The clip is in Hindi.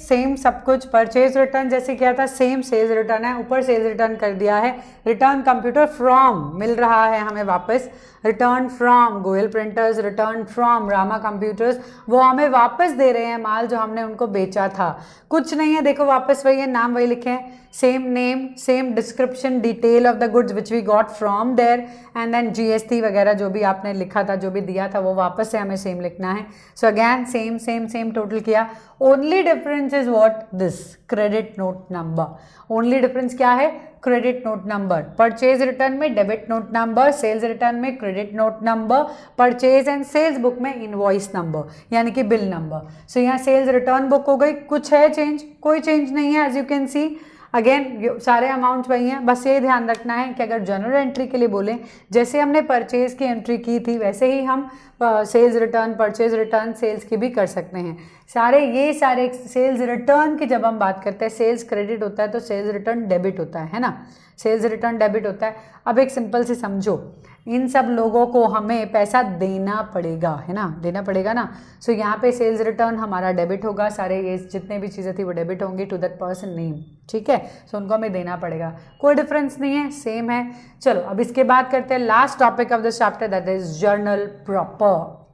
सेम सब कुछ। परचेज रिटर्न जैसे क्या था, सेम सेल्स रिटर्न है, ऊपर सेल्स रिटर्न कर दिया है। रिटर्न कंप्यूटर फ्रॉम मिल रहा है हमें वापस, return from Goyal printers, return from Rama computers, वो हमें वापस दे रहे हैं माल जो हमने उनको बेचा था। कुछ नहीं है, देखो वापस वही है, नाम वही लिखे हैं, same name, same description, detail of the goods which we got from there, and then GST वगैरह जो भी आपने लिखा था, जो भी दिया था, वो वापस से हमें सेम लिखना है। So again same same same total किया। Only difference is what, this credit note number. Only difference क्या है, credit note number. Purchase return में debit note number, sales return में credit note number, purchase and sales book में इनवॉइस नंबर यानी कि बिल नंबर। सो यहाँ सेल्स रिटर्न बुक हो गई। कुछ है चेंज? कोई चेंज नहीं है, as you can see. Again सारे अमाउंट वही हैं, बस ये ध्यान रखना है कि अगर जनरल एंट्री के लिए बोलें, जैसे हमने परचेज की एंट्री की थी वैसे ही हम sales return, purchase return, sales की भी कर सकते हैं। ये सारे सेल्स रिटर्न की जब हम बात करते हैं, सेल्स क्रेडिट होता है तो सेल्स रिटर्न डेबिट होता है ना, सेल्स रिटर्न डेबिट होता है। अब एक सिंपल से समझो, इन सब लोगों को हमें पैसा देना पड़ेगा, है ना, देना पड़ेगा ना। सो यहाँ पे सेल्स रिटर्न हमारा डेबिट होगा, सारे ये जितने भी चीज़ें थी वो डेबिट होंगी टू दैट पर्सन नेम, ठीक है। सो उनको हमें देना पड़ेगा, कोई डिफरेंस नहीं है, सेम है। चलो अब इसके बाद करते हैं last topic of this chapter, that is journal proper.